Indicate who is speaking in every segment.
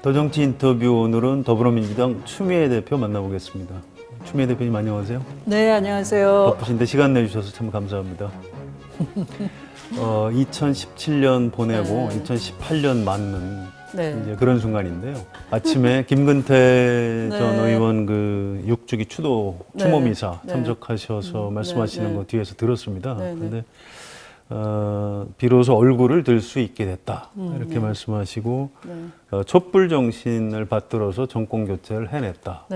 Speaker 1: 더정치 인터뷰 오늘은 더불어민주당 추미애 대표 만나보겠습니다. 추미애 대표님 안녕하세요.
Speaker 2: 네, 안녕하세요.
Speaker 1: 바쁘신데 시간 내주셔서 참 감사합니다. 2017년 보내고 네. 2018년 맞는 네. 이제 그런 순간인데요. 아침에 김근태 네. 전 의원 그 6주기 추모 미사 네. 참석하셔서 말씀하시는 거 뒤에서 들었습니다. 그런데 비로소 얼굴을 들 수 있게 됐다 이렇게 말씀하시고 촛불 정신을 받들어서 정권 교체를 해냈다.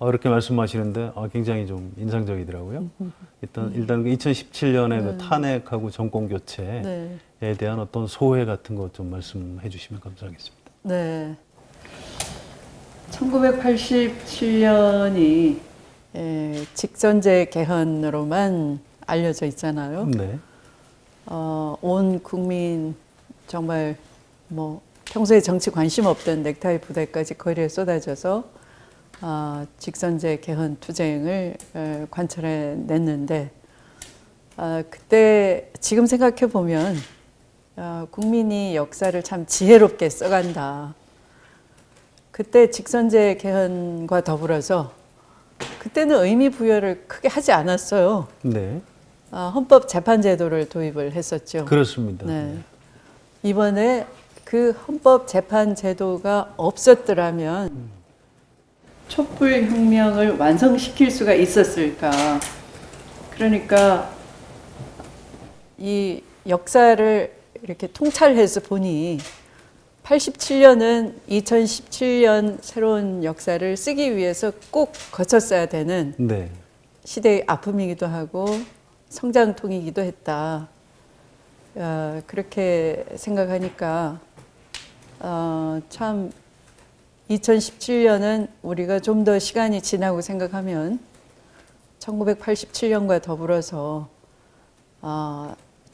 Speaker 1: 이렇게 말씀하시는데 굉장히 좀 인상적이더라고요. 일단 그 2017년에 그 탄핵하고 정권 교체에 대한 어떤 소회 같은 것 좀 말씀해 주시면 감사하겠습니다.
Speaker 2: 네. 1987년이 직선제 개헌으로만 알려져 있잖아요. 네. 온 국민 정말 뭐 평소에 정치 관심 없던 넥타이 부대까지 거리에 쏟아져서 직선제 개헌 투쟁을 관철해냈는데 그때 지금 생각해 보면 국민이 역사를 참 지혜롭게 써간다. 그때 직선제 개헌과 더불어서 그때는 의미 부여를 크게 하지 않았어요. 네. 헌법 재판제도를 도입을 했었죠.
Speaker 1: 그렇습니다.
Speaker 2: 네. 이번에 그 헌법 재판제도가 없었더라면 촛불 혁명을 완성시킬 수가 있었을까? 그러니까 이 역사를 이렇게 통찰해서 보니 87년은 2017년 새로운 역사를 쓰기 위해서 꼭 거쳤어야 되는 네. 시대의 아픔이기도 하고 성장통이기도 했다. 그렇게 생각하니까 참 2017년은 우리가 좀 더 시간이 지나고 생각하면 1987년과 더불어서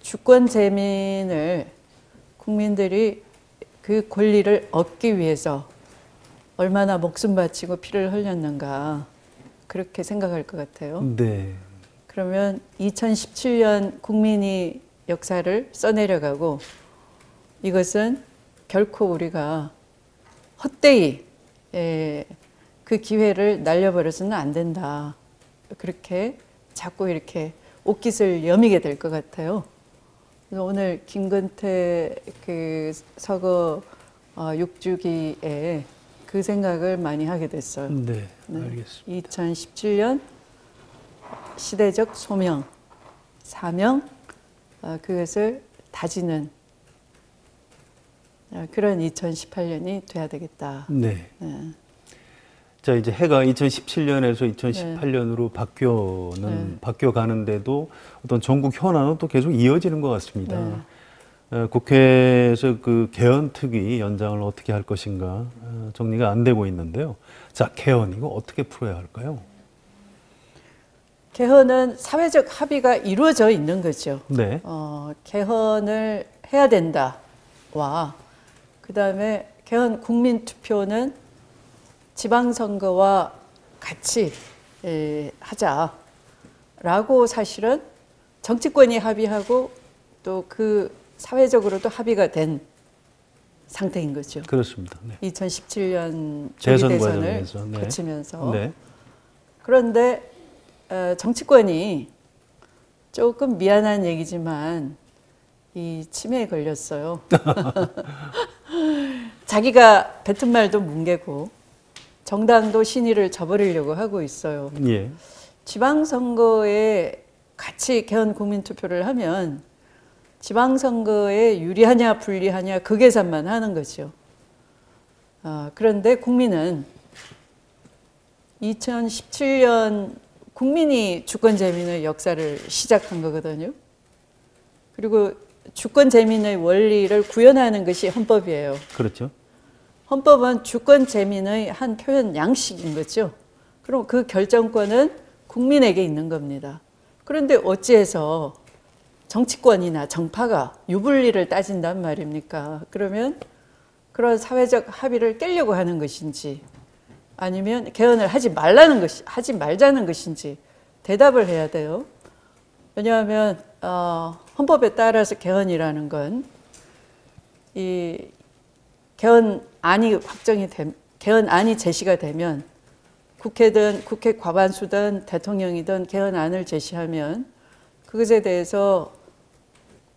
Speaker 2: 주권 재민을 국민들이 그 권리를 얻기 위해서 얼마나 목숨 바치고 피를 흘렸는가 그렇게 생각할 것 같아요. 네. 그러면 2017년 국민이 역사를 써내려가고 이것은 결코 우리가 헛되이 그 기회를 날려버려서는 안 된다. 그렇게 자꾸 이렇게 옷깃을 여미게 될 것 같아요. 그래서 오늘 김근태 그 서거 6주기에 그 생각을 많이 하게 됐어요.
Speaker 1: 네, 알겠습니다.
Speaker 2: 2017년 시대적 소명, 사명, 그것을 다지는 그런 2018년이 돼야 되겠다.
Speaker 1: 네. 자, 이제 해가 2017년에서 2018년으로 바뀌어가는데도 어떤 전국 현안은 또 계속 이어지는 것 같습니다. 국회에서 그 개헌특위 연장을 어떻게 할 것인가 정리가 안 되고 있는데요. 자, 개헌 이거 어떻게 풀어야 할까요?
Speaker 2: 개헌은 사회적 합의가 이루어져 있는 거죠. 네. 개헌을 해야 된다와 그다음에 개헌 국민투표는 지방선거와 같이 하자라고 사실은 정치권이 합의하고 또 그 사회적으로도 합의가 된 상태인 거죠.
Speaker 1: 그렇습니다. 네.
Speaker 2: 2017년
Speaker 1: 재선
Speaker 2: 대선을
Speaker 1: 과정에서
Speaker 2: 거치면서.
Speaker 1: 네.
Speaker 2: 그런데 정치권이 조금 미안한 얘기지만 이 치매에 걸렸어요. 자기가 뱉은 말도 뭉개고 정당도 신의를 저버리려고 하고 있어요. 예. 지방선거에 같이 개헌 국민투표를 하면 지방선거에 유리하냐 불리하냐 그 계산만 하는 거죠. 그런데 국민은 2017년 국민이 주권재민의 역사를 시작한 거거든요. 그리고 주권재민의 원리를 구현하는 것이 헌법이에요.
Speaker 1: 그렇죠.
Speaker 2: 헌법은 주권재민의 한 표현 양식인 거죠. 그럼 그 결정권은 국민에게 있는 겁니다. 그런데 어찌해서 정치권이나 정파가 유불리를 따진단 말입니까? 그러면 그런 사회적 합의를 깨려고 하는 것인지 아니면 개헌을 하지 말자는 것인지 대답을 해야 돼요. 왜냐하면 헌법에 따라서 개헌이라는 건 이 개헌안이 제시가 되면 국회든 국회 과반수든 대통령이든 개헌안을 제시하면 그것에 대해서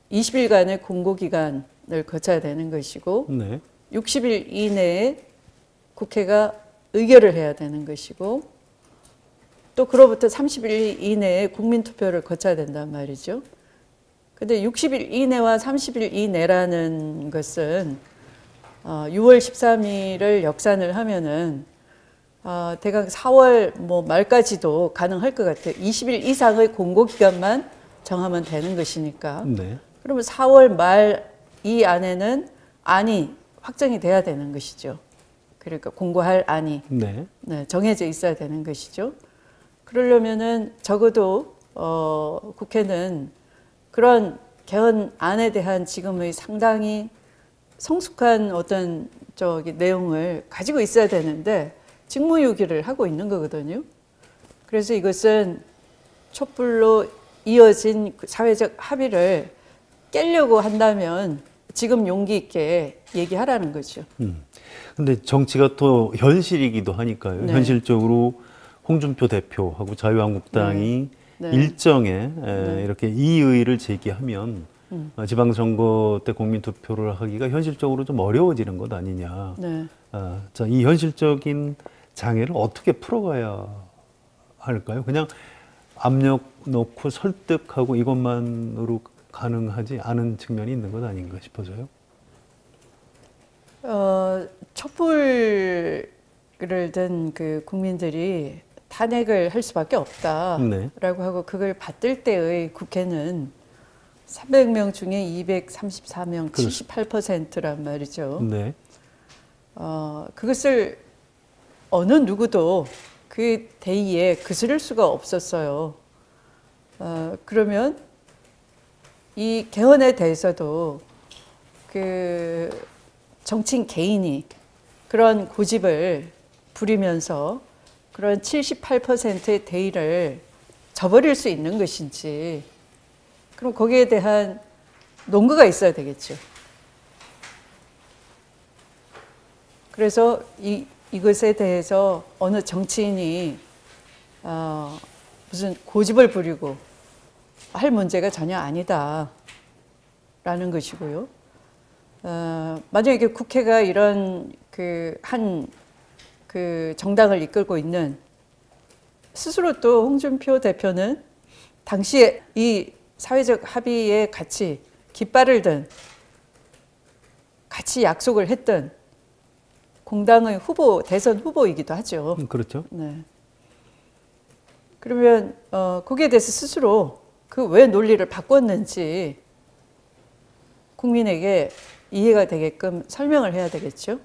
Speaker 2: 20일간의 공고기간을 거쳐야 되는 것이고 네. 60일 이내에 국회가 의결을 해야 되는 것이고 또 그로부터 30일 이내에 국민투표를 거쳐야 된단 말이죠. 근데 60일 이내와 30일 이내라는 것은 6월 13일을 역산을 하면은 대강 4월 말까지도 가능할 것 같아요. 20일 이상의 공고기간만 정하면 되는 것이니까. 네. 그러면 4월 말 이 안에는 안이 확정이 돼야 되는 것이죠. 그러니까 공고할 안이 네, 정해져 있어야 되는 것이죠. 그러려면은 적어도 국회는 그런 개헌안에 대한 지금의 상당히 성숙한 어떤 내용을 가지고 있어야 되는데 직무유기를 하고 있는 거거든요. 그래서 이것은 촛불로 이어진 사회적 합의를 깨려고 한다면 지금 용기 있게 얘기하라는 거죠.
Speaker 1: 근데 정치가 또 현실이기도 하니까요. 네. 현실적으로 홍준표 대표하고 자유한국당이 네. 네. 일정에 네. 이렇게 이의를 제기하면 지방선거 때 국민투표를 하기가 현실적으로 좀 어려워지는 것 아니냐. 네. 자, 이 현실적인 장애를 어떻게 풀어가야 할까요? 그냥 압력 넣고 설득하고 이것만으로 가능하지 않은 측면이 있는 것 아닌가 싶어서요.
Speaker 2: 촛불을 든 그 국민들이 탄핵을 할 수밖에 없다라고 네. 하고 그걸 받들 때의 국회는 300명 중에 234명, 78%란 말이죠. 네. 그것을 어느 누구도 그 대의에 거스를 수가 없었어요. 그러면 이 개헌에 대해서도 그 정치인 개인이 그런 고집을 부리면서 그런 78%의 대의를 저버릴 수 있는 것인지, 그럼 거기에 대한 논거가 있어야 되겠죠. 그래서 이것에 대해서 어느 정치인이 무슨 고집을 부리고 할 문제가 전혀 아니다라는 것이고요. 만약에 국회가 이런 그 정당을 이끌고 있는, 스스로 또 홍준표 대표는 당시에 이 사회적 합의에 같이 깃발을 든, 같이 약속을 했던 공당의 대선 후보이기도 하죠.
Speaker 1: 그렇죠.
Speaker 2: 네. 그러면 거기에 대해서 스스로 그 왜 논리를 바꿨는지 국민에게 이해가 되게끔 설명을 해야 되겠죠.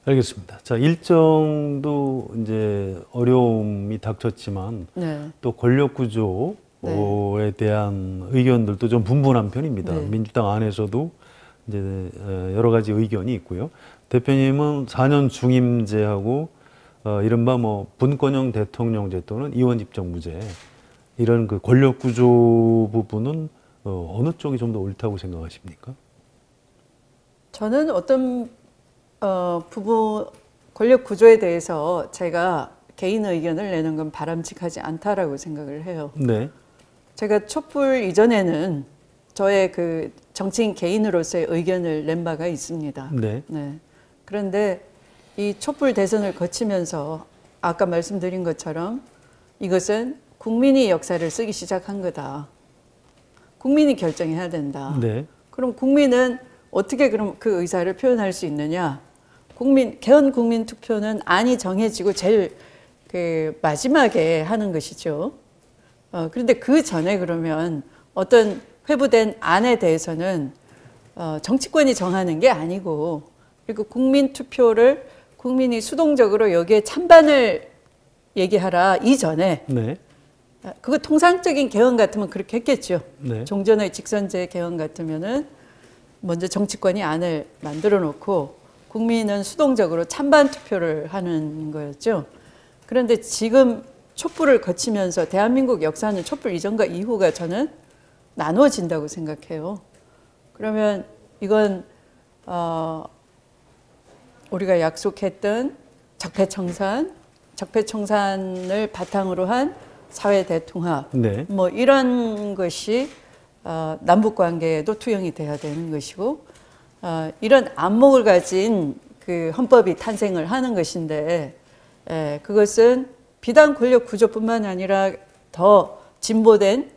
Speaker 1: 알겠습니다. 자, 일정도 이제 어려움이 닥쳤지만 네. 또 권력 구조에 네. 대한 의견들도 좀 분분한 편입니다. 네. 민주당 안에서도 이제 여러 가지 의견이 있고요. 대표님은 4년 중임제하고 이른바 분권형 대통령제 또는 이원 집정무제, 이런 그 권력 구조 부분은 어느 쪽이 좀 더 옳다고 생각하십니까?
Speaker 2: 저는 어떤 권력 구조에 대해서 제가 개인 의견을 내는 건 바람직하지 않다라고 생각을 해요. 네. 제가 촛불 이전에는 저의 그 정치인 개인으로서의 의견을 낸 바가 있습니다. 네. 네. 그런데 이 촛불 대선을 거치면서 아까 말씀드린 것처럼 이것은 국민이 역사를 쓰기 시작한 거다. 국민이 결정해야 된다. 네. 그럼 국민은 어떻게 그럼 그 의사를 표현할 수 있느냐? 개헌 국민 투표는 안이 정해지고 제일 그 마지막에 하는 것이죠. 그런데 그 전에 그러면 어떤 회부된 안에 대해서는 정치권이 정하는 게 아니고, 그리고 국민 투표를 국민이 수동적으로 여기에 찬반을 얘기하라 이전에 네. 그거 통상적인 개헌 같으면 그렇게 했겠죠. 네. 종전의 직선제 개헌 같으면은 먼저 정치권이 안을 만들어 놓고 국민은 수동적으로 찬반 투표를 하는 거였죠. 그런데 지금 촛불을 거치면서 대한민국 역사는 촛불 이전과 이후가 저는 나누어진다고 생각해요. 그러면 이건 우리가 약속했던 적폐청산을 바탕으로 한 사회 대통합,
Speaker 1: 네.
Speaker 2: 뭐 이런 것이 남북 관계에도 투영이 돼야 되는 것이고, 이런 안목을 가진 그 헌법이 탄생을 하는 것인데, 그것은 비단 권력 구조뿐만 아니라 더 진보된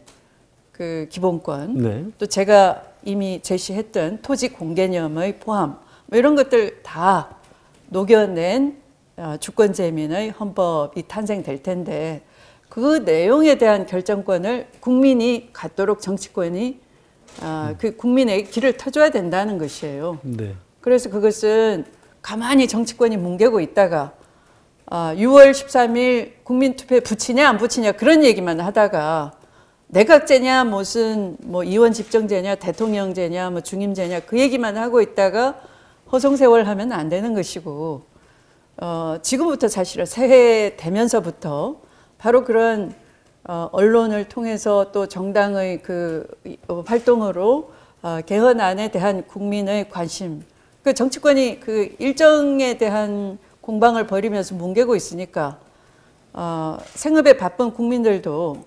Speaker 2: 그 기본권,
Speaker 1: 네.
Speaker 2: 또 제가 이미 제시했던 토지 공개념의 포함, 뭐 이런 것들 다 녹여낸 주권재민의 헌법이 탄생될 텐데, 그 내용에 대한 결정권을 국민이 갖도록 정치권이 그 국민에게 길을 터줘야 된다는 것이에요.
Speaker 1: 네.
Speaker 2: 그래서 그것은 가만히 정치권이 뭉개고 있다가 6월 13일 국민투표에 붙이냐 안 붙이냐 그런 얘기만 하다가 내각제냐 무슨 뭐 이원 집정제냐 대통령제냐 뭐 중임제냐 그 얘기만 하고 있다가 허송세월 하면 안 되는 것이고, 지금부터 사실은 새해 되면서부터 바로 그런 언론을 통해서 또 정당의 그 활동으로 개헌안에 대한 국민의 관심, 그 정치권이 그 일정에 대한 공방을 벌이면서 뭉개고 있으니까 생업에 바쁜 국민들도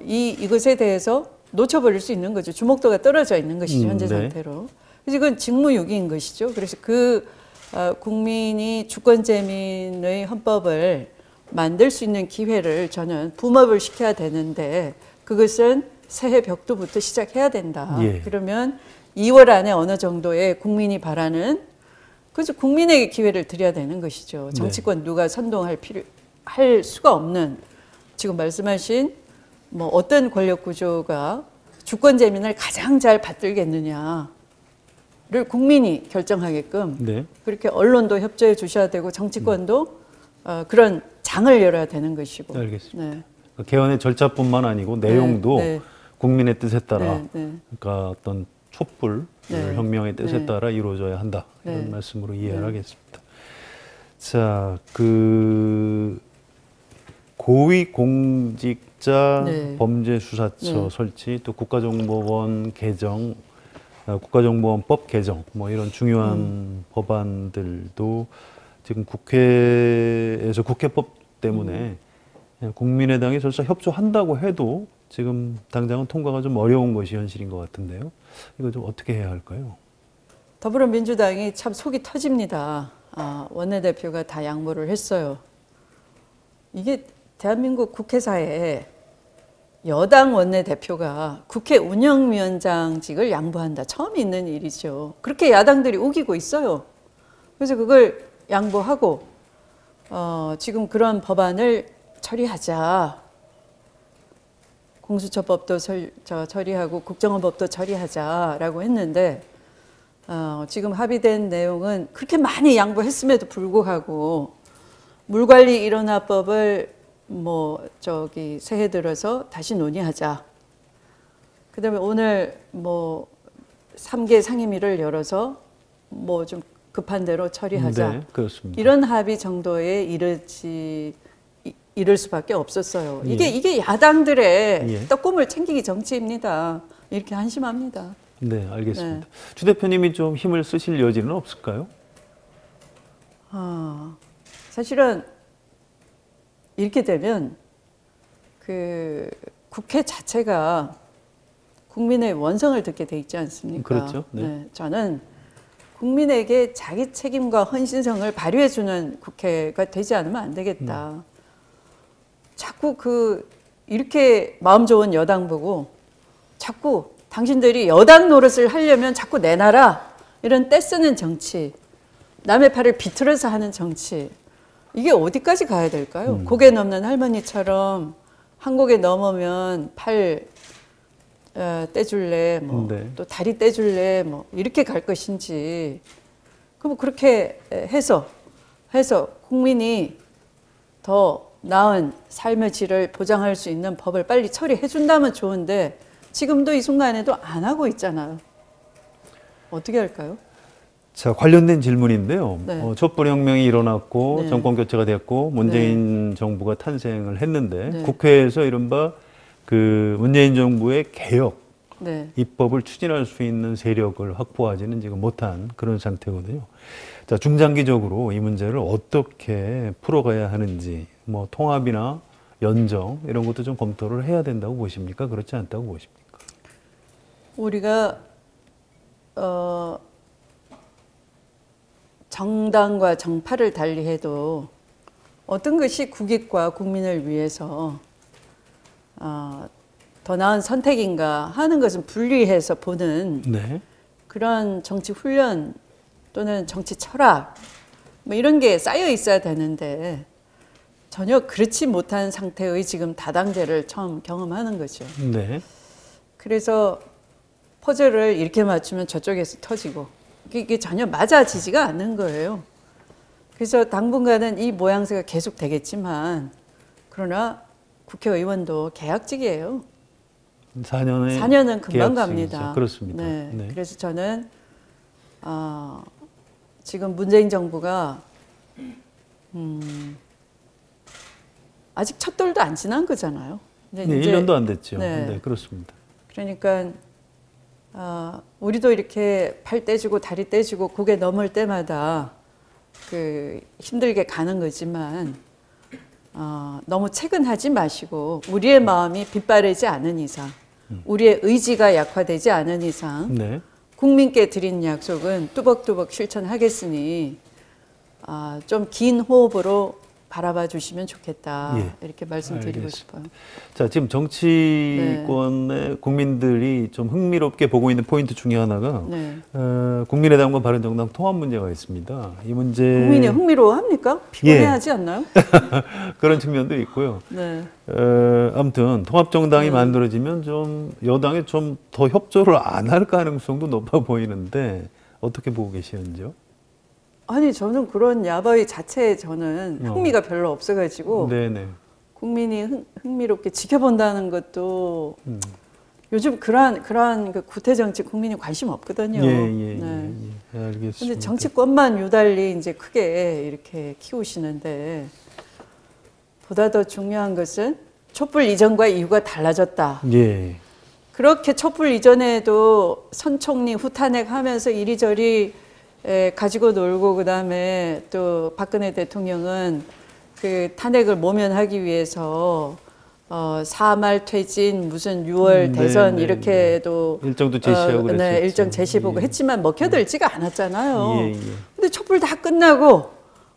Speaker 2: 이것에 대해서 놓쳐버릴 수 있는 거죠. 주목도가 떨어져 있는 것이죠, 현재 상태로. 그래서 이건 직무유기인 것이죠. 그래서 그 국민이 주권재민의 헌법을 만들 수 있는 기회를 저는 붐업을 시켜야 되는데, 그것은 새해 벽두부터 시작해야 된다.
Speaker 1: 예.
Speaker 2: 그러면 2월 안에 어느 정도의 국민이 바라는, 그래서 국민에게 기회를 드려야 되는 것이죠. 정치권 누가 선동할 할 수가 없는, 지금 말씀하신 뭐 어떤 권력 구조가 주권재민을 가장 잘 받들겠느냐를 국민이 결정하게끔 그렇게 언론도 협조해 주셔야 되고 정치권도 그런 장을 열어야 되는 것이고.
Speaker 1: 알겠습니다. 네. 개헌의 절차뿐만 아니고 내용도 국민의 뜻에 따라, 그러니까 어떤 촛불 혁명의 뜻에 따라 이루어져야 한다. 이런 말씀으로 이해를 하겠습니다. 자, 그 고위공직자 범죄수사처 설치, 또 국가정보원 개정, 국가정보원법 개정, 뭐 이런 중요한 법안들도 지금 국회에서 국회법 때문에 국민의당이 설사 협조한다고 해도 지금 당장은 통과가 좀 어려운 것이 현실인 것 같은데요. 이거 좀 어떻게 해야 할까요?
Speaker 2: 더불어민주당이 참 속이 터집니다. 원내대표가 다 양보를 했어요. 이게 대한민국 국회사에 여당 원내대표가 국회 운영위원장직을 양보한다. 처음 있는 일이죠. 그렇게 야당들이 우기고 있어요. 그래서 그걸 양보하고 지금 그런 법안을 처리하자. 공수처법도 처리하고 국정원법도 처리하자라고 했는데 지금 합의된 내용은 그렇게 많이 양보했음에도 불구하고 물관리일원화법을 새해 들어서 다시 논의하자. 그다음에 오늘 3개 상임위를 열어서 좀 급한 대로 처리하자.
Speaker 1: 네, 그렇습니다.
Speaker 2: 이런 합의 정도에 이를 수밖에 없었어요. 이게 야당들의 떡고물 챙기기 정치입니다. 이렇게 한심합니다.
Speaker 1: 네, 알겠습니다. 주 대표님이 좀 힘을 쓰실 여지는 없을까요?
Speaker 2: 사실은 이렇게 되면 그 국회 자체가 국민의 원성을 듣게 돼 있지 않습니까?
Speaker 1: 그렇죠.
Speaker 2: 저는 국민에게 자기 책임과 헌신성을 발휘해주는 국회가 되지 않으면 안 되겠다. 자꾸 이렇게 마음 좋은 여당 보고 자꾸 당신들이 여당 노릇을 하려면 자꾸 내놔라. 이런 떼쓰는 정치, 남의 팔을 비틀어서 하는 정치, 이게 어디까지 가야 될까요? 고개 넘는 할머니처럼 한 고개 넘으면 팔 떼줄래, 또 다리 떼줄래, 이렇게 갈 것인지. 그럼 그렇게 해서 국민이 더 나은 삶의 질을 보장할 수 있는 법을 빨리 처리해 준다면 좋은데 지금도 이 순간에도 안 하고 있잖아요. 어떻게 할까요?
Speaker 1: 자, 관련된 질문인데요. 촛불혁명이 일어났고 정권 교체가 됐고 문재인 정부가 탄생을 했는데 국회에서 이른바 그 문재인 정부의 개혁,
Speaker 2: 네.
Speaker 1: 입법을 추진할 수 있는 세력을 확보하지는 지금 못한 그런 상태거든요. 자, 중장기적으로 이 문제를 어떻게 풀어가야 하는지, 뭐 통합이나 연정 이런 것도 좀 검토를 해야 된다고 보십니까? 그렇지 않다고 보십니까?
Speaker 2: 우리가 정당과 정파를 달리해도 어떤 것이 국익과 국민을 위해서 더 나은 선택인가 하는 것은 분리해서 보는
Speaker 1: 네.
Speaker 2: 그런 정치 훈련 또는 정치 철학 뭐 이런 게 쌓여 있어야 되는데 전혀 그렇지 못한 상태의 지금 다당제를 처음 경험하는 거죠.
Speaker 1: 네.
Speaker 2: 그래서 퍼즐을 이렇게 맞추면 저쪽에서 터지고 이게 전혀 맞아지지가 않는 거예요. 그래서 당분간은 이 모양새가 계속 되겠지만 그러나 국회의원도 계약직이에요. 4년은 금방 갑니다.
Speaker 1: 그렇습니다.
Speaker 2: 네.
Speaker 1: 네.
Speaker 2: 그래서 저는 지금 문재인 정부가 아직 첫 돌도 안 지난 거잖아요.
Speaker 1: 네, 1년도 안 됐죠.
Speaker 2: 네,
Speaker 1: 네, 그렇습니다.
Speaker 2: 그러니까 우리도 이렇게 팔 떼주고 다리 떼주고 고개 넘을 때마다 그 힘들게 가는 거지만 너무 채근하지 마시고 우리의 마음이 빗바래지 않은 이상 우리의 의지가 약화되지 않은 이상
Speaker 1: 네.
Speaker 2: 국민께 드린 약속은 뚜벅뚜벅 실천하겠으니 좀 긴 호흡으로 바라봐 주시면 좋겠다.
Speaker 1: 예.
Speaker 2: 이렇게 말씀드리고
Speaker 1: 알겠습니다.
Speaker 2: 싶어요.
Speaker 1: 자, 지금 정치권의 국민들이 좀 흥미롭게 보고 있는 포인트 중에 하나가
Speaker 2: 네.
Speaker 1: 국민의당과 바른정당 통합 문제가 있습니다. 이 문제
Speaker 2: 국민이 흥미로워합니까? 피곤해하지 않나요?
Speaker 1: 그런 측면도 있고요.
Speaker 2: 네.
Speaker 1: 아무튼 통합정당이 만들어지면 좀 여당에 좀 더 협조를 안 할 가능성도 높아 보이는데 어떻게 보고 계시는지요?
Speaker 2: 아니 저는 그런 야바위 자체에 저는 흥미가 별로 없어가지고
Speaker 1: 네네.
Speaker 2: 국민이 흥미롭게 지켜본다는 것도 요즘 그러한 그 구태 정치 국민이 관심 없거든요.
Speaker 1: 네. 알겠습니다.
Speaker 2: 근데 정치권만 유달리 이제 크게 이렇게 키우시는데 보다 더 중요한 것은 촛불 이전과 이후가 달라졌다.
Speaker 1: 예.
Speaker 2: 그렇게 촛불 이전에도 선 총리 후탄핵하면서 이리저리 가지고 놀고 그다음에 또 박근혜 대통령은 그 탄핵을 모면하기 위해서 4말 퇴진 무슨 6월 대선 이렇게도
Speaker 1: 일정도 제시하고 그랬었죠.
Speaker 2: 네, 일정 제시보고 했지만 먹혀들지가 않았잖아요. 근데 촛불 다 끝나고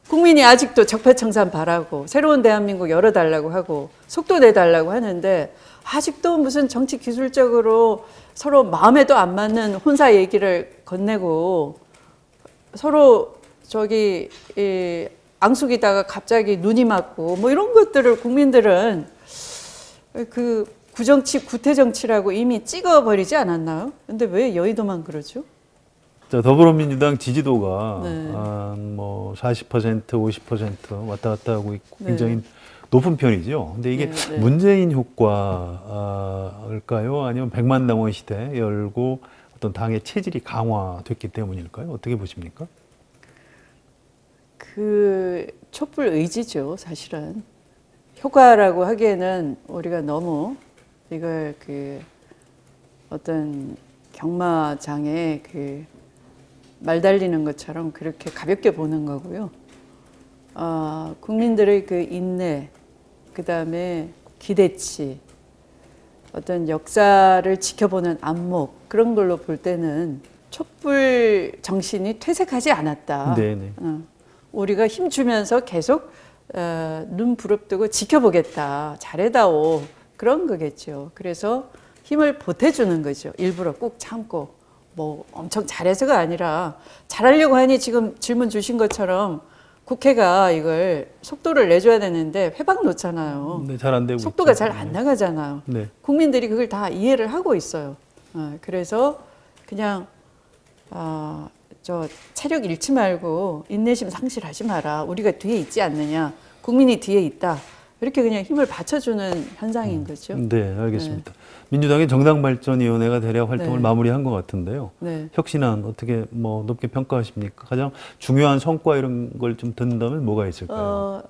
Speaker 2: 국민이 아직도 적폐청산 바라고 새로운 대한민국 열어달라고 하고 속도 내달라고 하는데 아직도 무슨 정치 기술적으로 서로 마음에도 안 맞는 혼사 얘기를 건네고 서로 저기 앙숙이다가 갑자기 눈이 맞고 뭐 이런 것들을 국민들은 그 구정치 구태정치라고 이미 찍어버리지 않았나요? 근데 왜 여의도만 그러죠?
Speaker 1: 자, 더불어민주당 지지도가
Speaker 2: 네.
Speaker 1: 뭐 40%, 50% 왔다 갔다 하고 있고 굉장히 높은 편이죠. 근데 이게 문재인 효과일까요? 아니면 100만 당원 시대 열고 어떤 당의 체질이 강화됐기 때문일까요? 어떻게 보십니까?
Speaker 2: 그 촛불 의지죠, 사실은. 효과라고 하기에는 우리가 너무 이걸 그 어떤 경마장에 그 말 달리는 것처럼 그렇게 가볍게 보는 거고요. 국민들의 그 인내, 그 다음에 기대치, 어떤 역사를 지켜보는 안목 그런 걸로 볼 때는 촛불 정신이 퇴색하지 않았다.
Speaker 1: 네네.
Speaker 2: 우리가 힘주면서 계속 눈 부릅뜨고 지켜보겠다. 잘해다오. 그런 거겠죠. 그래서 힘을 보태주는 거죠. 일부러 꾹 참고 뭐 엄청 잘해서가 아니라 잘하려고 하니 지금 질문 주신 것처럼 국회가 이걸 속도를 내줘야 되는데 회방 놓잖아요.
Speaker 1: 네, 잘 안 되고
Speaker 2: 속도가 잘 안 나가잖아요.
Speaker 1: 네.
Speaker 2: 국민들이 그걸 다 이해를 하고 있어요. 그래서 그냥 저 체력 잃지 말고 인내심 상실하지 마라. 우리가 뒤에 있지 않느냐. 국민이 뒤에 있다. 이렇게 그냥 힘을 받쳐주는 현상인 거죠.
Speaker 1: 네, 알겠습니다. 네. 민주당의 정당발전위원회가 대략 활동을 마무리한 것 같은데요. 혁신안 어떻게 뭐 높게 평가하십니까? 가장 중요한 성과 이런 걸 좀 든다면 뭐가 있을까요?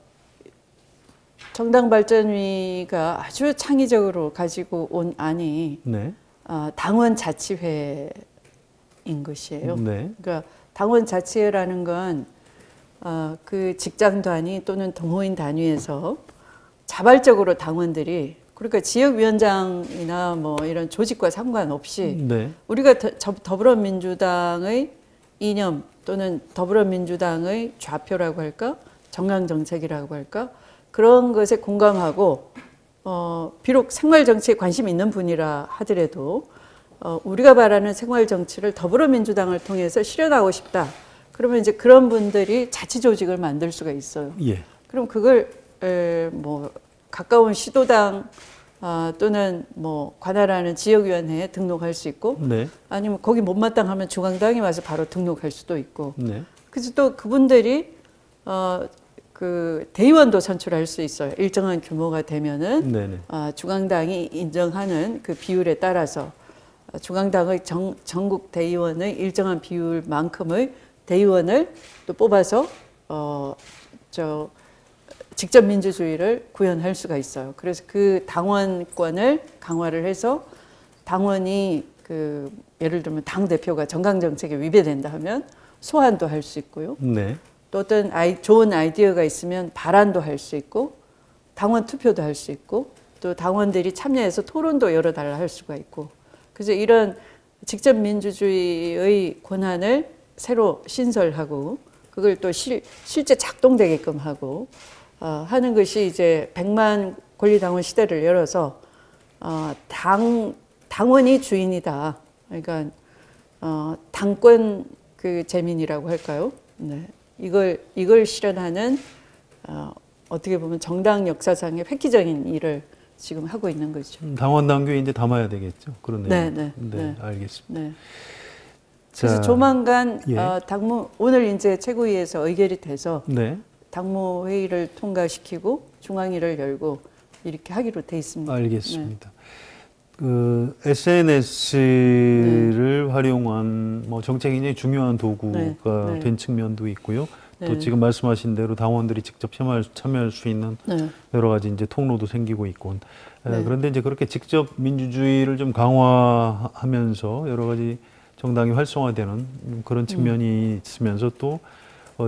Speaker 2: 정당발전위가 아주 창의적으로 가지고 온 안이 당원 자치회인 것이에요.
Speaker 1: 네.
Speaker 2: 그러니까 당원 자치회라는 건 그 직장 단위 또는 동호인 단위에서 자발적으로 당원들이 그러니까 지역위원장이나 뭐 이런 조직과 상관없이
Speaker 1: 네.
Speaker 2: 우리가 더불어민주당의 이념 또는 더불어민주당의 좌표라고 할까 정강정책이라고 할까 그런 것에 공감하고 비록 생활정치에 관심이 있는 분이라 하더라도 우리가 바라는 생활정치를 더불어민주당을 통해서 실현하고 싶다. 그러면 이제 그런 분들이 자치조직을 만들 수가 있어요.
Speaker 1: 예.
Speaker 2: 그럼 그걸 뭐 가까운 시도당 또는 뭐 관할하는 지역위원회에 등록할 수 있고
Speaker 1: 네.
Speaker 2: 아니면 거기 못마땅하면 중앙당이 와서 바로 등록할 수도 있고
Speaker 1: 네.
Speaker 2: 그래서 또 그분들이 그 대의원도 선출할 수 있어요. 일정한 규모가 되면은 중앙당이 인정하는 그 비율에 따라서 중앙당의 전국 대의원의 일정한 비율만큼의 대의원을 또 뽑아서 직접 민주주의를 구현할 수가 있어요. 그래서 그 당원권을 강화를 해서 당원이 그 예를 들면 당 대표가 정강 정책에 위배된다 하면 소환도 할 수 있고요.
Speaker 1: 네.
Speaker 2: 또 어떤 좋은 아이디어가 있으면 발안도 할 수 있고 당원 투표도 할 수 있고 또 당원들이 참여해서 토론도 열어달라 할 수가 있고 그래서 이런 직접 민주주의의 권한을 새로 신설하고 그걸 또 실제 작동되게끔 하고 하는 것이 이제 100만 권리당원 시대를 열어서 당원이 주인이다. 그러니까 당권 그 재민이라고 할까요? 네. 이걸 실현하는 어떻게 보면 정당 역사상의 획기적인 일을 지금 하고 있는 거죠.
Speaker 1: 당원 당규에 이제 담아야 되겠죠. 그러네요.
Speaker 2: 네,
Speaker 1: 알겠습니다.
Speaker 2: 네. 그래서 조만간
Speaker 1: 예.
Speaker 2: 오늘 이제 최고위에서 의결이 돼서
Speaker 1: 네.
Speaker 2: 당무 회의를 통과시키고 중앙위를 열고 이렇게 하기로 돼 있습니다.
Speaker 1: 알겠습니다. 그 SNS를 활용한 뭐 정책이 굉장히 중요한 도구가 된 측면도 있고요. 또 지금 말씀하신 대로 당원들이 직접 참여할 수 있는 여러 가지 이제 통로도 생기고 있고. 그런데 이제 그렇게 직접 민주주의를 좀 강화하면서 여러 가지 정당이 활성화되는 그런 측면이 있으면서 또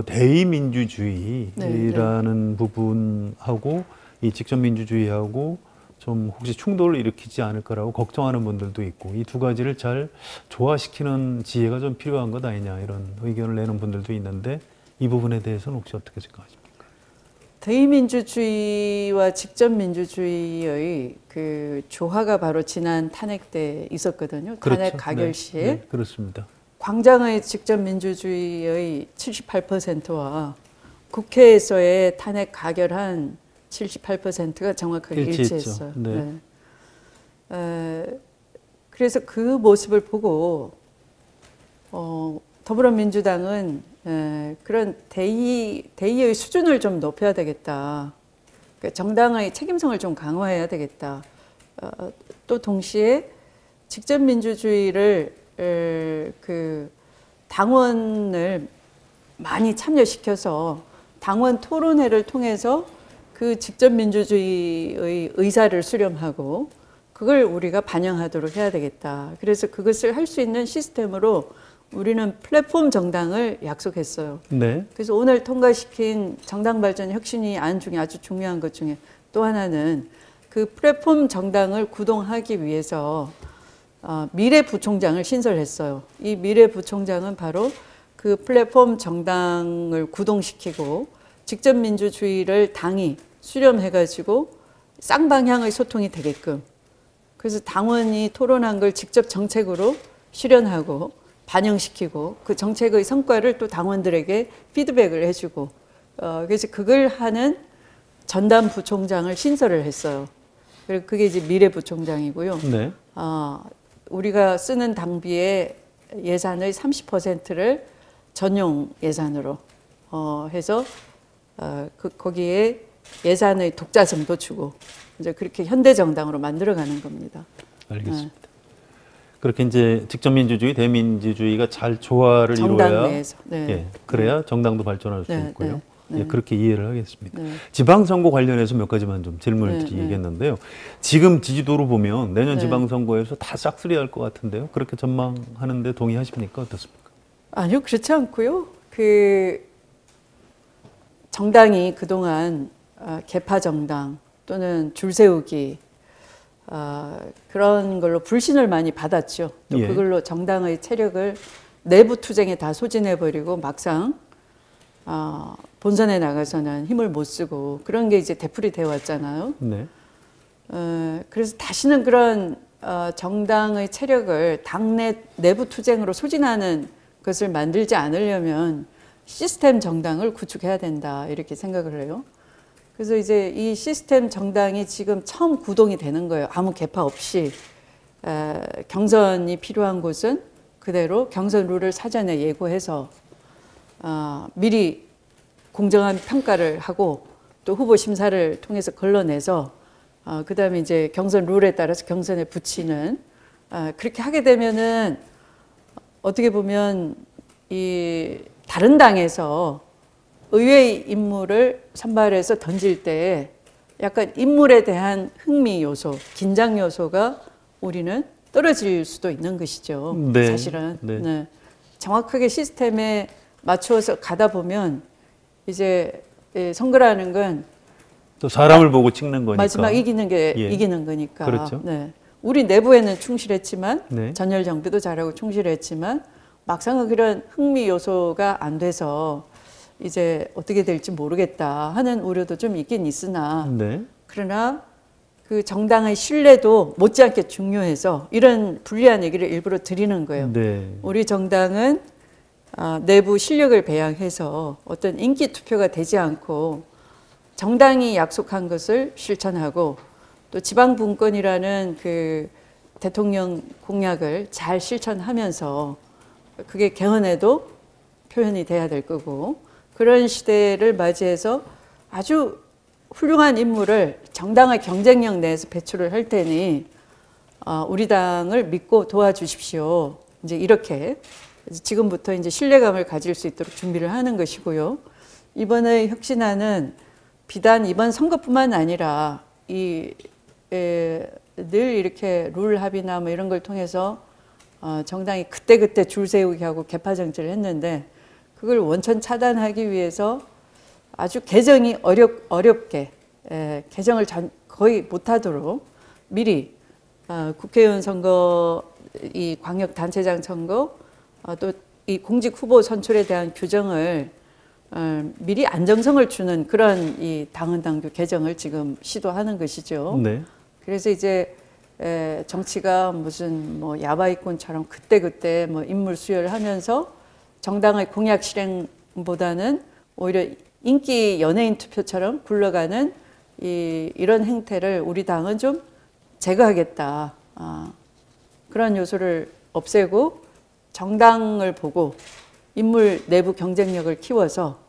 Speaker 1: 대의민주주의라는 부분하고 이 직접 민주주의하고 좀 혹시 충돌을 일으키지 않을 거라고 걱정하는 분들도 있고 이 두 가지를 잘 조화시키는 지혜가 좀 필요한 것 아니냐 이런 의견을 내는 분들도 있는데 이 부분에 대해서는 혹시 어떻게 생각하십니까?
Speaker 2: 대의민주주의와 직접민주주의의 그 조화가 바로 지난 탄핵 때 있었거든요.
Speaker 1: 그렇죠.
Speaker 2: 탄핵 가결 시에.
Speaker 1: 네, 그렇습니다.
Speaker 2: 광장의 직접민주주의의 78%와 국회에서의 탄핵 가결한 78%가 정확하게 일치했어요.
Speaker 1: 네.
Speaker 2: 그래서 그 모습을 보고 더불어민주당은 그런 대의의 수준을 좀 높여야 되겠다. 그러니까 정당의 책임성을 좀 강화해야 되겠다. 또 동시에 직접민주주의를 그 당원을 많이 참여시켜서 당원 토론회를 통해서 그 직접민주주의의 의사를 수렴하고 그걸 우리가 반영하도록 해야 되겠다. 그래서 그것을 할 수 있는 시스템으로 우리는 플랫폼 정당을 약속했어요.
Speaker 1: 네.
Speaker 2: 그래서 오늘 통과시킨 정당발전 혁신위 안 중에 아주 중요한 것 중에 또 하나는 그 플랫폼 정당을 구동하기 위해서 미래부총장을 신설했어요. 이 미래부총장은 바로 그 플랫폼 정당을 구동시키고 직접민주주의를 당이 수렴해가지고 쌍방향의 소통이 되게끔 그래서 당원이 토론한 걸 직접 정책으로 실현하고 반영시키고 그 정책의 성과를 또 당원들에게 피드백을 해주고 그래서 그걸 하는 전담부총장을 신설을 했어요. 그리고 그게 이제 미래부총장이고요.
Speaker 1: 네.
Speaker 2: 우리가 쓰는 당비의 예산의 30%를 전용 예산으로 해서 거기에 예산의 독자성도 주고 이제 그렇게 현대 정당으로 만들어가는 겁니다.
Speaker 1: 알겠습니다. 그렇게 이제 직접민주주의, 대민주주의가 잘 조화를 이루어야
Speaker 2: 내에서.
Speaker 1: 예, 그래야 정당도 발전할 수 있고요. 예, 그렇게 이해를 하겠습니다. 지방선거 관련해서 몇 가지만 좀 질문을 드리겠는데요. 지금 지지도로 보면 내년 지방선거에서 다 싹쓸이할 것 같은데요. 그렇게 전망하는데 동의하십니까? 어떻습니까?
Speaker 2: 아니요, 그렇지 않고요. 그 정당이 그동안 개파 정당 또는 줄 세우기 그런 걸로 불신을 많이 받았죠. 또 그걸로 정당의 체력을 내부 투쟁에 다 소진해버리고 막상 본선에 나가서는 힘을 못 쓰고 그런 게 이제 되풀이 되어 왔잖아요. 네. 그래서 다시는 그런 정당의 체력을 당내 내부 투쟁으로 소진하는 것을 만들지 않으려면 시스템 정당을 구축해야 된다 이렇게 생각을 해요. 그래서 이제 이 시스템 정당이 지금 처음 구동이 되는 거예요. 아무 개파 없이 경선이 필요한 곳은 그대로 경선 룰을 사전에 예고해서 미리 공정한 평가를 하고 또 후보 심사를 통해서 걸러내서 그다음에 이제 경선 룰에 따라서 경선에 붙이는 그렇게 하게 되면은 어떻게 보면 이 다른 당에서 의외의 인물을 선발해서 던질 때 약간 인물에 대한 흥미 요소, 긴장 요소가 우리는 떨어질 수도 있는 것이죠. 네. 사실은. 네. 정확하게 시스템에 맞추어서 가다 보면 이제 선거라는 건
Speaker 1: 또 사람을 보고 찍는 거니까.
Speaker 2: 마지막 이기는 게 이기는 거니까.
Speaker 1: 그렇죠.
Speaker 2: 네. 우리 내부에는 충실했지만 전열 정비도 잘하고 충실했지만 막상은 그런 흥미 요소가 안 돼서 이제 어떻게 될지 모르겠다 하는 우려도 좀 있긴 있으나 그러나 그 정당의 신뢰도 못지않게 중요해서 이런 불리한 얘기를 일부러 드리는 거예요. 우리 정당은 내부 실력을 배양해서 어떤 인기 투표가 되지 않고 정당이 약속한 것을 실천하고 또 지방분권이라는 그 대통령 공약을 잘 실천하면서 그게 개헌에도 표현이 돼야 될 거고 그런 시대를 맞이해서 아주 훌륭한 인물을 정당의 경쟁력 내에서 배출을 할 테니 우리 당을 믿고 도와주십시오. 이제 이렇게 지금부터 이제 신뢰감을 가질 수 있도록 준비를 하는 것이고요. 이번의 혁신안은 비단 이번 선거뿐만 아니라 늘 이렇게 룰 합의나 뭐 이런 걸 통해서 정당이 그때그때 줄 세우기 하고 개파 정치를 했는데 그걸 원천 차단하기 위해서 아주 개정이 어렵게 개정을 거의 못하도록 미리 국회의원 선거, 이 광역단체장 선거, 또 이 공직 후보 선출에 대한 규정을 미리 안정성을 주는 그런 이 당헌당규 개정을 지금 시도하는 것이죠. 네. 그래서 이제 정치가 무슨 뭐 야바이꾼처럼 그때그때 뭐 인물 수혈을 하면서 정당의 공약 실행보다는 오히려 인기 연예인 투표처럼 굴러가는 이런 행태를 우리 당은 좀 제거하겠다. 그런 요소를 없애고 정당을 보고 인물 내부 경쟁력을 키워서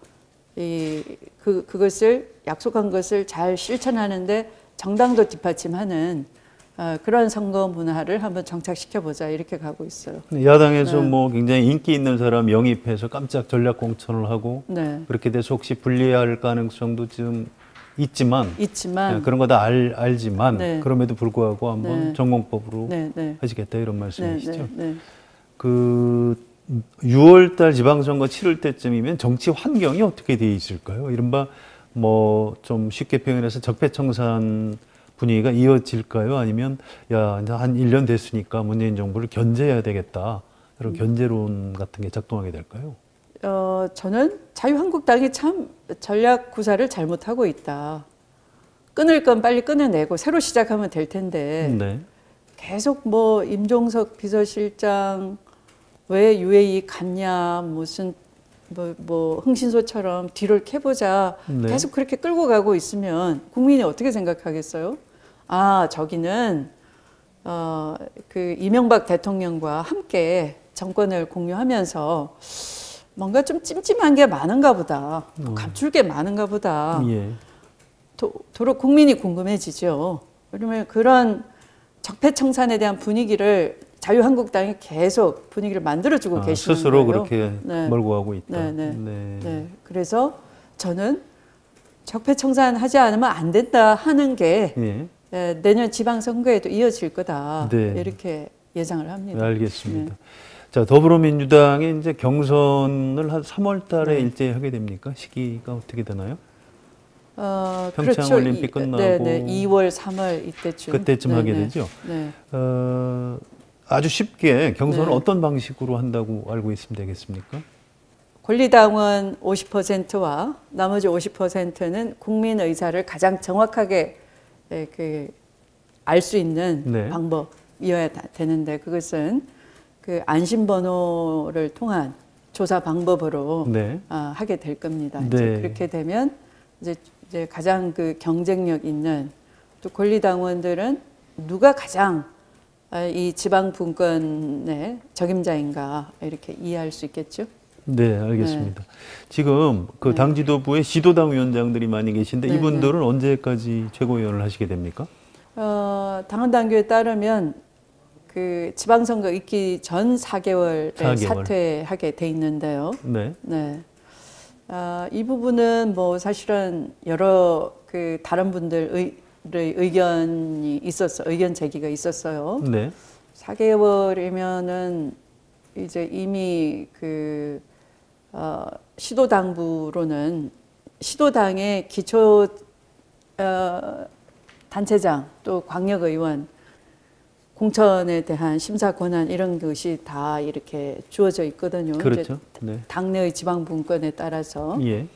Speaker 2: 그것을 약속한 것을 잘 실천하는데 정당도 뒷받침하는 그런 선거 문화를 한번 정착시켜보자 이렇게 가고 있어요.
Speaker 1: 야당에서 뭐 굉장히 인기 있는 사람 영입해서 깜짝 전략 공천을 하고 그렇게 돼서 혹시 불리할 가능성도 좀 있지만 그런 거 다 알지만 그럼에도 불구하고 한번 전공법으로 하시겠다 이런 말씀이시죠. 그 6월 달 지방선거 치를 때쯤이면 정치 환경이 어떻게 돼 있을까요? 이른바 뭐 좀 쉽게 표현해서 적폐청산 분위기가 이어질까요? 아니면 야 이제 한 1년 됐으니까 문재인 정부를 견제해야 되겠다 이런 견제론 같은 게 작동하게 될까요?
Speaker 2: 저는 자유한국당이 참 전략 구사를 잘못하고 있다. 끊을 건 빨리 끊어내고 새로 시작하면 될 텐데 계속 뭐 임종석 비서실장 왜 UAE 갔냐 무슨 뭐 흥신소처럼 뒤를 캐보자 계속 그렇게 끌고 가고 있으면 국민이 어떻게 생각하겠어요? 저기는 그 이명박 대통령과 함께 정권을 공유하면서 뭔가 좀 찜찜한 게 많은가 보다, 감출 게 많은가 보다. 도로 국민이 궁금해지죠. 그러면 그런 적폐청산에 대한 분위기를 자유한국당이 계속 분위기를 만들어주고 계시는
Speaker 1: 스스로
Speaker 2: 거예요.
Speaker 1: 그렇게 몰고 가고 있다.
Speaker 2: 그래서 저는 적폐청산하지 않으면 안 된다 하는 게 예. 내년 지방선거에도 이어질 거다. 네. 이렇게 예상을 합니다.
Speaker 1: 알겠습니다. 네. 자, 더불어민주당이 이제 경선을 한 3월 달에 네. 일제히 하게 됩니까? 시기가 어떻게 되나요? 평창올림픽
Speaker 2: 그렇죠.
Speaker 1: 끝나고
Speaker 2: 네, 2월, 3월 이때쯤.
Speaker 1: 그때쯤 하게 되죠. 네. 아주 쉽게 경선을 네. 어떤 방식으로 한다고 알고 있으면 되겠습니까?
Speaker 2: 권리당원 50%와 나머지 50%는 국민 의사를 가장 정확하게 알 수 있는 네. 방법이어야 되는데 그것은 그 안심번호를 통한 조사 방법으로 네. 하게 될 겁니다. 네. 이제 그렇게 되면 이제 가장 그 경쟁력 있는 또 권리당원들은 누가 가장 이 지방 분권의 적임자인가 이렇게 이해할 수 있겠죠.
Speaker 1: 네, 알겠습니다. 네. 지금 그 당 지도부에 시도당 위원장들이 많이 계신데 네, 이분들은 네. 언제까지 최고위원을 하시게 됩니까?
Speaker 2: 당헌 당규에 따르면 그 지방선거 있기 전 4개월에 사퇴하게 돼 있는데요. 네. 네. 이 부분은 뭐 사실은 여러 그 다른 분들의 의견 제기가 있었어요. 네. 4개월이면은 이제 이미 그 시도당부로는 시도당의 기초 단체장 또 광역의원 공천에 대한 심사 권한 이런 것이 다 이렇게 주어져 있거든요.
Speaker 1: 그렇죠. 네.
Speaker 2: 당내의 지방 분권에 따라서.
Speaker 1: 예.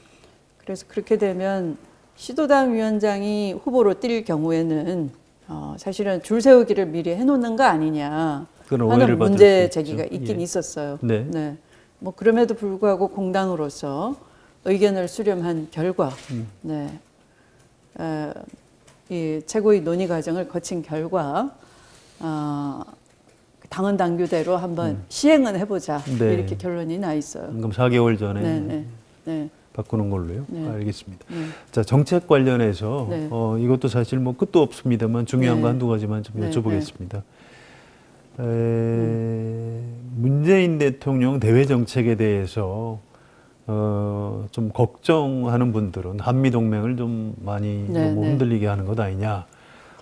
Speaker 2: 그래서 그렇게 되면 시도당 위원장이 후보로 뛸 경우에는 사실은 줄 세우기를 미리 해놓는 거 아니냐 하는 문제 제기가 있긴 있었어요. 네. 네. 뭐 그럼에도 불구하고 공당으로서 의견을 수렴한 결과, 네. 이 최고위 논의 과정을 거친 결과 당헌 당규대로 한번 시행은 해보자 네. 이렇게 결론이 나 있어요.
Speaker 1: 그럼 4개월 전에 네, 네. 네. 바꾸는 걸로요. 네. 알겠습니다. 네. 자, 정책 관련해서 네. 이것도 사실 뭐 끝도 없습니다만 중요한 네. 거 한두 가지만 좀 여쭤보겠습니다. 문재인 대통령 대외 정책에 대해서 좀 걱정하는 분들은 한미 동맹을 좀 많이
Speaker 2: 네,
Speaker 1: 너무 흔들리게 하는 것 아니냐,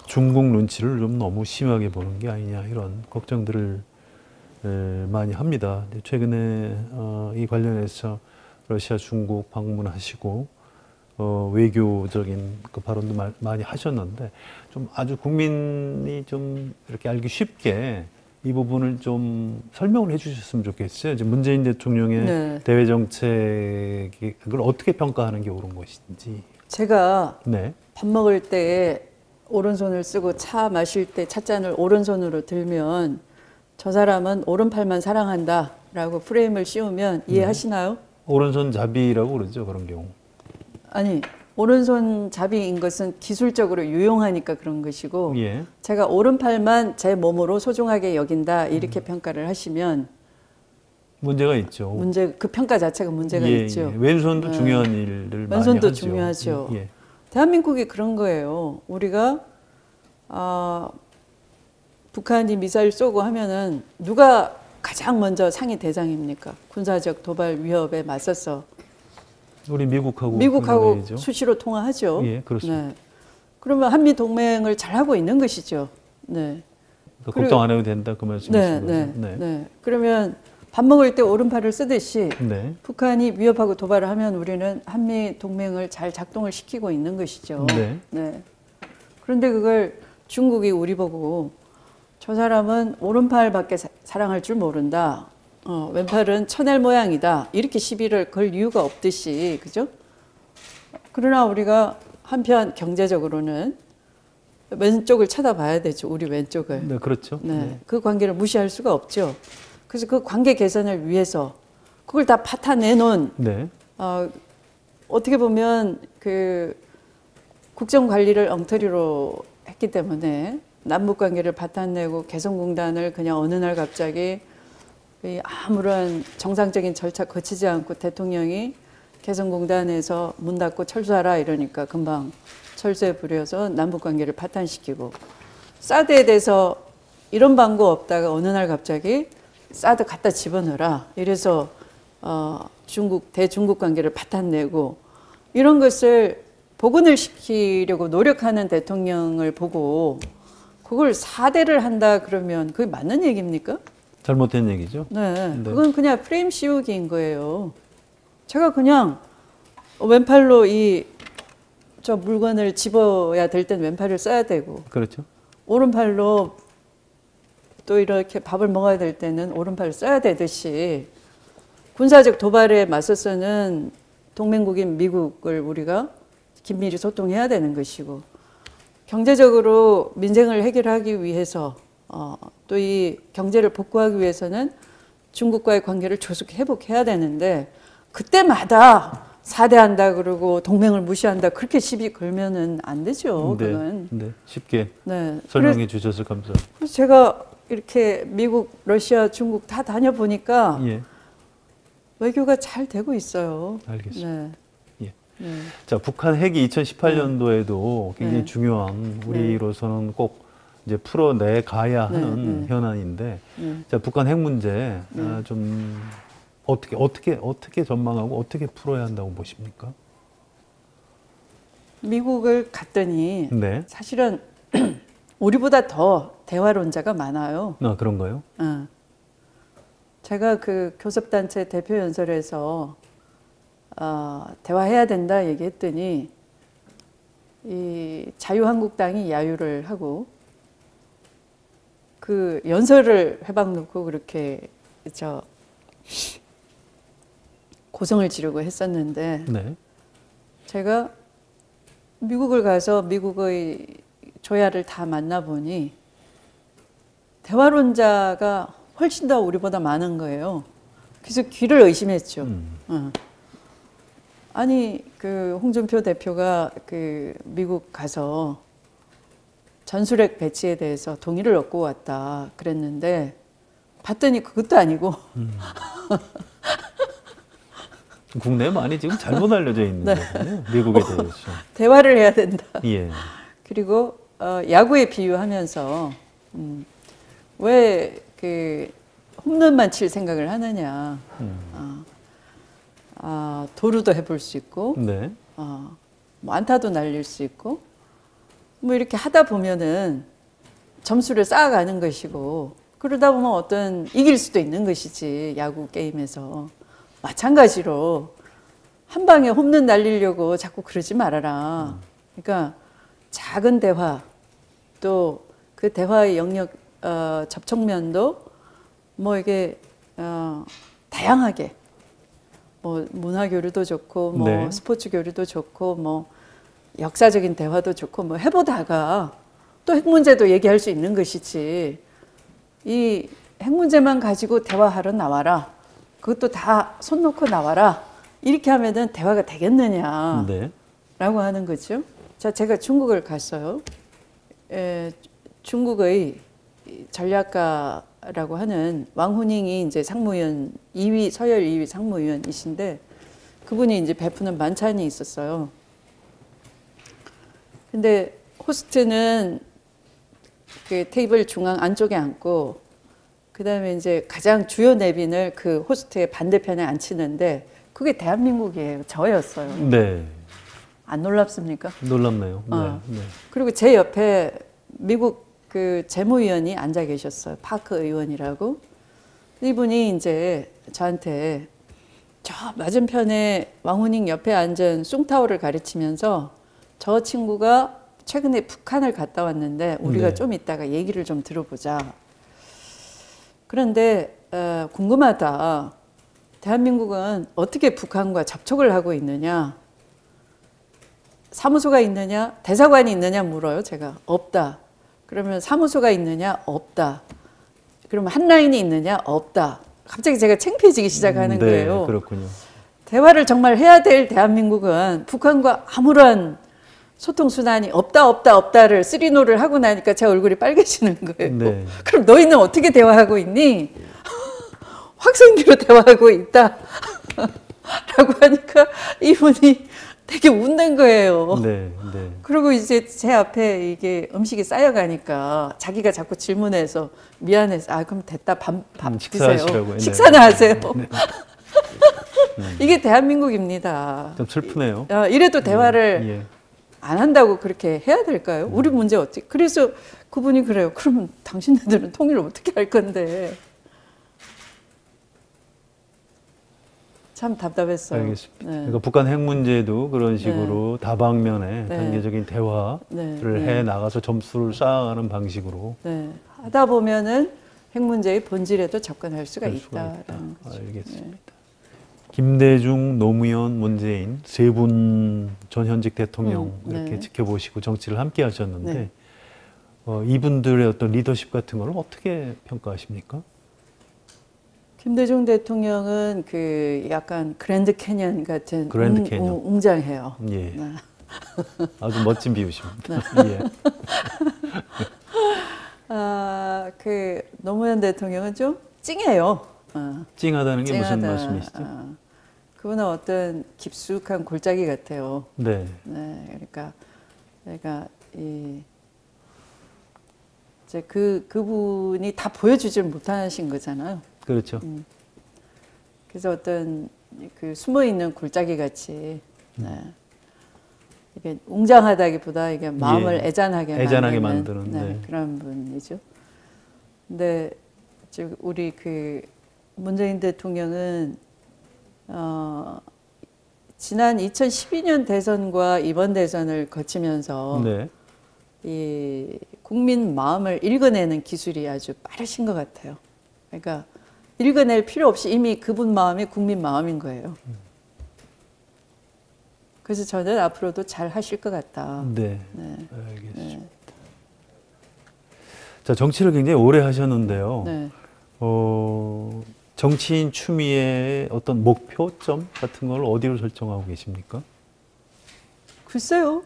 Speaker 1: 중국 눈치를 좀 너무 심하게 보는 게 아니냐 이런 걱정들을 많이 합니다. 최근에 이 관련해서 러시아, 중국 방문하시고 외교적인 그 발언도 많이 하셨는데 좀 아주 국민이 좀 이렇게 알기 쉽게 이 부분을 좀 설명을 해주셨으면 좋겠어요. 이제 문재인 대통령의 네. 대외 정책이 그걸 어떻게 평가하는 게 옳은 것인지.
Speaker 2: 제가 네. 밥 먹을 때 오른손을 쓰고 차 마실 때 찻잔을 오른손으로 들면 저 사람은 오른팔만 사랑한다라고 프레임을 씌우면 이해하시나요?
Speaker 1: 오른손잡이라고 그러죠, 그런 경우.
Speaker 2: 아니, 오른손잡이인 것은 기술적으로 유용하니까 그런 것이고 예. 제가 오른팔만 제 몸으로 소중하게 여긴다 이렇게 평가를 하시면
Speaker 1: 문제가 있죠.
Speaker 2: 그 평가 자체가 문제가 있죠.
Speaker 1: 예. 왼손도 중요한 일들 많이 하죠.
Speaker 2: 왼손도 중요하죠. 예. 대한민국이 그런 거예요. 우리가 북한이 미사일 쏘고 하면은 누가 가장 먼저 상위 대장입니까? 군사적 도발 위협에 맞서서
Speaker 1: 우리 미국하고
Speaker 2: 수시로 통화하죠.
Speaker 1: 예, 그렇습니다.
Speaker 2: 네. 그러면 한미 동맹을 잘 하고 있는 것이죠. 네.
Speaker 1: 걱정 안 해도 된다 그 말씀이신 거죠.
Speaker 2: 네. 그러면 밥 먹을 때 오른팔을 쓰듯이
Speaker 1: 네.
Speaker 2: 북한이 위협하고 도발을 하면 우리는 한미 동맹을 잘 작동을 시키고 있는 것이죠.
Speaker 1: 네.
Speaker 2: 네. 그런데 그걸 중국이 우리 보고 저 사람은 오른팔밖에 사랑할 줄 모른다. 왼팔은 쳐낼 모양이다. 이렇게 시비를 걸 이유가 없듯이, 그죠? 그러나 우리가 한편 경제적으로는 왼쪽을 쳐다봐야 되죠. 우리 왼쪽을.
Speaker 1: 네, 그렇죠.
Speaker 2: 네. 그 관계를 무시할 수가 없죠. 그래서 그 관계 개선을 위해서 그걸 다 파타내놓은,
Speaker 1: 네.
Speaker 2: 어떻게 보면 그 국정 관리를 엉터리로 했기 때문에 남북 관계를 파탄내고 개성공단을 그냥 어느 날 갑자기 아무런 정상적인 절차 거치지 않고 대통령이 개성공단에서 문 닫고 철수하라 이러니까 금방 철수에 불여서 남북 관계를 파탄시키고 사드에 대해서 이런 방법 없다가 어느 날 갑자기 사드 갖다 집어넣어라 이래서 대중국 관계를 파탄내고 이런 것을 복원을 시키려고 노력하는 대통령을 보고 그걸 4대를 한다 그러면 그게 맞는 얘기입니까?
Speaker 1: 잘못된 얘기죠.
Speaker 2: 네, 그건 그냥 프레임 씌우기인 거예요. 제가 그냥 왼팔로 저 물건을 집어야 될 땐 왼팔을 써야 되고,
Speaker 1: 그렇죠.
Speaker 2: 오른팔로 또 이렇게 밥을 먹어야 될 때는 오른팔을 써야 되듯이 군사적 도발에 맞서서는 동맹국인 미국을 우리가 긴밀히 소통해야 되는 것이고, 경제적으로 민생을 해결하기 위해서 또 이 경제를 복구하기 위해서는 중국과의 관계를 조속히 회복해야 되는데, 그때마다 4대 한다 그러고 동맹을 무시한다 그렇게 시비 걸면은 안 되죠.
Speaker 1: 네,
Speaker 2: 그건.
Speaker 1: 네, 쉽게
Speaker 2: 네.
Speaker 1: 설명해 주셔서 감사합니다.
Speaker 2: 그래서 제가 이렇게 미국, 러시아, 중국 다 다녀보니까
Speaker 1: 예.
Speaker 2: 외교가 잘 되고 있어요.
Speaker 1: 알겠습니다.
Speaker 2: 네.
Speaker 1: 예.
Speaker 2: 네.
Speaker 1: 자, 북한 핵이 2018년도에도 굉장히
Speaker 2: 네.
Speaker 1: 중요한 우리로서는 꼭 이제 풀어내 가야 하는 현안인데, 자, 북한 핵 문제 좀 어떻게 전망하고 어떻게 풀어야 한다고 보십니까?
Speaker 2: 미국을 갔더니
Speaker 1: 네.
Speaker 2: 사실은 우리보다 더 대화론자가 많아요.
Speaker 1: 아, 그런가요?
Speaker 2: 제가 그 교섭단체 대표 연설에서 대화해야 된다 얘기했더니 이 자유한국당이 야유를 하고 그 연설을 회방 놓고 그렇게 고성을 지르고 했었는데,
Speaker 1: 네.
Speaker 2: 제가 미국을 가서 미국의 조야를 다 만나보니 대화론자가 훨씬 더 우리보다 많은 거예요. 그래서 귀를 의심했죠. 아니, 그 홍준표 대표가 그 미국 가서 전술핵 배치에 대해서 동의를 얻고 왔다 그랬는데, 봤더니 그것도 아니고
Speaker 1: 국내에 많이 지금 잘못 알려져 있는 거거든요. 미국에 대해서.
Speaker 2: 대화를 해야 된다.
Speaker 1: 예.
Speaker 2: 그리고 야구에 비유하면서 왜 그 홈런만 칠 생각을 하느냐. 도루도 해볼 수 있고,
Speaker 1: 네.
Speaker 2: 뭐 안타도 날릴 수 있고, 뭐 이렇게 하다 보면은 점수를 쌓아가는 것이고, 그러다 보면 이길 수도 있는 것이지, 야구 게임에서. 마찬가지로 한 방에 홈런 날리려고 자꾸 그러지 말아라. 그러니까 작은 대화, 또 그 대화의 영역, 접촉면도 뭐 이게 다양하게, 뭐 문화 교류도 좋고, 뭐
Speaker 1: 네.
Speaker 2: 스포츠 교류도 좋고, 뭐 역사적인 대화도 좋고, 뭐 해보다가 또 핵 문제도 얘기할 수 있는 것이지, 이 핵 문제만 가지고 대화하러 나와라, 그것도 다 손 놓고 나와라, 이렇게 하면은 대화가 되겠느냐,
Speaker 1: 네.
Speaker 2: 라고 하는 거죠. 자, 제가 중국을 갔어요. 중국의 전략가라고 하는 왕후닝이 이제 상무위원 2위, 서열 2위 상무위원이신데, 그분이 이제 베푸는 만찬이 있었어요. 근데 호스트는 그 테이블 중앙 안쪽에 앉고, 그 다음에 이제 가장 주요 내빈을 그 호스트의 반대편에 앉히는데, 그게 대한민국이에요. 저였어요.
Speaker 1: 네.
Speaker 2: 안 놀랍습니까?
Speaker 1: 놀랍네요. 네. 네.
Speaker 2: 그리고 제 옆에 미국 그 재무위원이 앉아 계셨어요. 파크 의원이라고. 이분이 이제 저한테 저 맞은편에 왕후닝 옆에 앉은 숭타오를 가르치면서, 저 친구가 최근에 북한을 갔다 왔는데 우리가
Speaker 1: 네.
Speaker 2: 좀 이따가 얘기를 좀 들어보자. 그런데 궁금하다. 대한민국은 어떻게 북한과 접촉을 하고 있느냐? 사무소가 있느냐? 대사관이 있느냐 물어요. 제가 없다. 그러면 사무소가 있느냐? 없다. 그러면 한 라인이 있느냐? 없다. 갑자기 제가 창피해지기 시작하는
Speaker 1: 네,
Speaker 2: 거예요.
Speaker 1: 그렇군요.
Speaker 2: 대화를 정말 해야 될 대한민국은 북한과 아무런 소통 수단이 없다를 쓰리노를 하고 나니까 제 얼굴이 빨개지는 거예요.
Speaker 1: 네.
Speaker 2: 그럼 너희는 어떻게 대화하고 있니? 확성기로 대화하고 있다. 라고 하니까 이분이 되게 웃는 거예요.
Speaker 1: 네, 네.
Speaker 2: 그리고 이제 제 앞에 이게 음식이 쌓여가니까 자기가 자꾸 질문해서 미안해서, 그럼 됐다, 밥 드세요.
Speaker 1: 식사하시라고요.
Speaker 2: 식사나 하세요.
Speaker 1: 네.
Speaker 2: 이게 대한민국입니다.
Speaker 1: 좀 슬프네요.
Speaker 2: 이래도 대화를 안 한다고 그렇게 해야 될까요? 우리 문제 어떻게? 그래서 그분이 그래요. 그러면 당신네들은 통일을 어떻게 할 건데? 참 답답했어요.
Speaker 1: 알겠습니다. 그러니까 북한 핵 문제도 그런 식으로 다방면에 단계적인 대화를 해 나가서 점수를 쌓아가는 방식으로
Speaker 2: 하다 보면은 핵 문제의 본질에도 접근할 수가 있다라는 거죠.
Speaker 1: 알겠습니다. 김대중, 노무현, 문재인 세 분 전 현직 대통령 이렇게 지켜보시고 정치를 함께 하셨는데 이분들의 어떤 리더십 같은 걸 어떻게 평가하십니까?
Speaker 2: 김대중 대통령은 그 약간 그랜드 캐년 같은 웅장해요.
Speaker 1: 예. 아주 멋진 비유십니다. 예.
Speaker 2: 그 노무현 대통령은 좀 찡해요.
Speaker 1: 찡하다는 게 무슨 말씀이시죠?
Speaker 2: 그분은 어떤 깊숙한 골짜기 같아요.
Speaker 1: 네.
Speaker 2: 그러니까 이제 그분이 다 보여주질 못하신 거잖아요.
Speaker 1: 그렇죠.
Speaker 2: 그래서 어떤 그 숨어 있는 골짜기 같이 이게 웅장하다기보다 이게 마음을 애잔하게 만드는 그런 분이죠. 근데 즉 우리 그 문재인 대통령은 지난 2012년 대선과 이번 대선을 거치면서 이 국민 마음을 읽어내는 기술이 아주 빠르신 것 같아요. 그러니까 읽어낼 필요 없이 이미 그분 마음이 국민 마음인 거예요. 그래서 저는 앞으로도 잘 하실 것 같다.
Speaker 1: 네. 알겠습니다. 자, 정치를 굉장히 오래 하셨는데요. 정치인 추미애의 어떤 목표점 같은 걸 어디로 설정하고 계십니까?
Speaker 2: 글쎄요.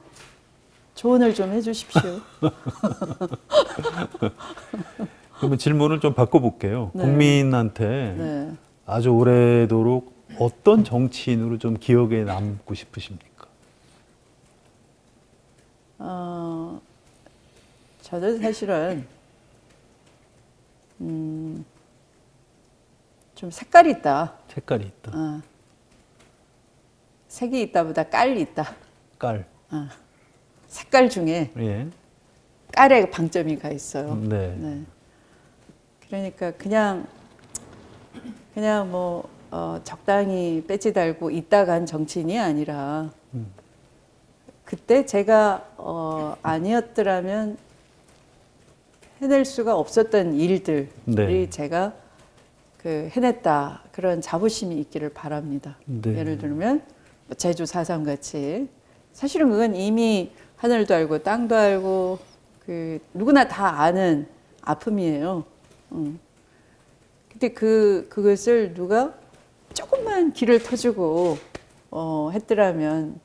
Speaker 2: 조언을 좀 해주십시오.
Speaker 1: 그러면 질문을 좀 바꿔볼게요. 국민한테 아주 오래도록 어떤 정치인으로 좀 기억에 남고 싶으십니까?
Speaker 2: 저는 사실은 좀 색깔이 있다.
Speaker 1: 색깔이 있다.
Speaker 2: 색이 있다보다 깔이 있다.
Speaker 1: 깔.
Speaker 2: 색깔 중에 깔에 방점이 가 있어요. 그러니까 그냥 뭐 적당히 배지 달고 있다 간 정치인이 아니라 그때 제가 아니었더라면 해낼 수가 없었던 일들이 제가 그 해냈다 그런 자부심이 있기를 바랍니다. 예를 들면 제주 4.3 같이 사실은 그건 이미 하늘도 알고 땅도 알고 그 누구나 다 아는 아픔이에요. 근데 그것을 누가 조금만 길을 터주고 했더라면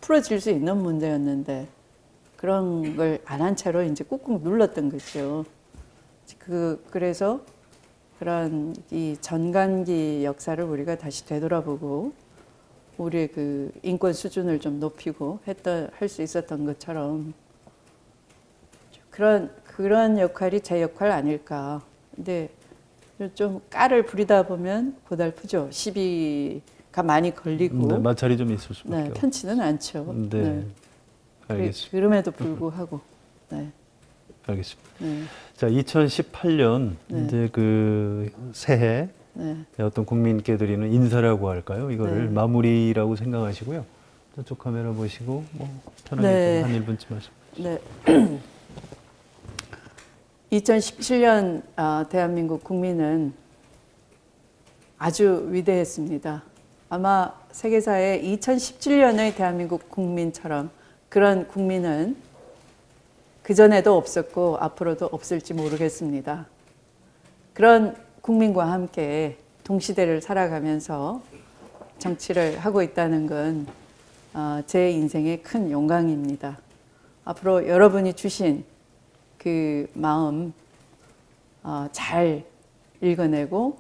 Speaker 2: 풀어질 수 있는 문제였는데 그런 걸 안 한 채로 이제 꾹꾹 눌렀던 거죠. 그래서 그런 이 전간기 역사를 우리가 다시 되돌아보고 우리의 그 인권 수준을 좀 높이고 할 수 있었던 것처럼 그런 역할이 제 역할 아닐까. 근데 좀 깔을 부리다 보면 고달프죠. 시비가 많이 걸리고.
Speaker 1: 마찰이 좀 있을 수밖에 없죠.
Speaker 2: 편치는 않죠.
Speaker 1: 알겠습니다.
Speaker 2: 그럼에도 불구하고.
Speaker 1: 알겠습니다. 자, 2018년 이제 그 새해 어떤 국민께 드리는 인사라고 할까요? 이거를 마무리라고 생각하시고요. 저쪽 카메라 보시고 뭐 편하게 한 1분쯤 말씀.
Speaker 2: 2017년 대한민국 국민은 아주 위대했습니다. 아마 세계사에 2017년의 대한민국 국민처럼 그런 국민은 그전에도 없었고 앞으로도 없을지 모르겠습니다. 그런 국민과 함께 동시대를 살아가면서 정치를 하고 있다는 건 제 인생의 큰 영광입니다. 앞으로 여러분이 주신 그 마음 잘 읽어내고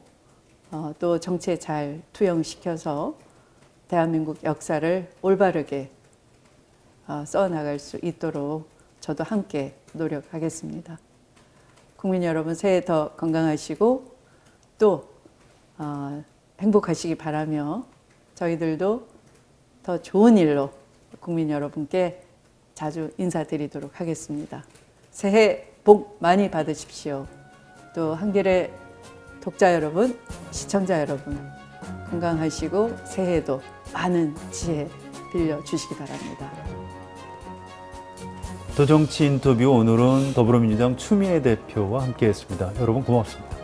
Speaker 2: 또 정치에 잘 투영시켜서 대한민국 역사를 올바르게 써나갈 수 있도록 저도 함께 노력하겠습니다. 국민 여러분 새해 더 건강하시고 또 행복하시기 바라며 저희들도 더 좋은 일로 국민 여러분께 자주 인사드리도록 하겠습니다. 새해 복 많이 받으십시오. 또 한겨레 독자 여러분, 시청자 여러분 건강하시고 새해에도 많은 지혜 빌려주시기 바랍니다.
Speaker 1: 더 정치 인터뷰 오늘은 더불어민주당 추미애 대표와 함께했습니다. 여러분 고맙습니다.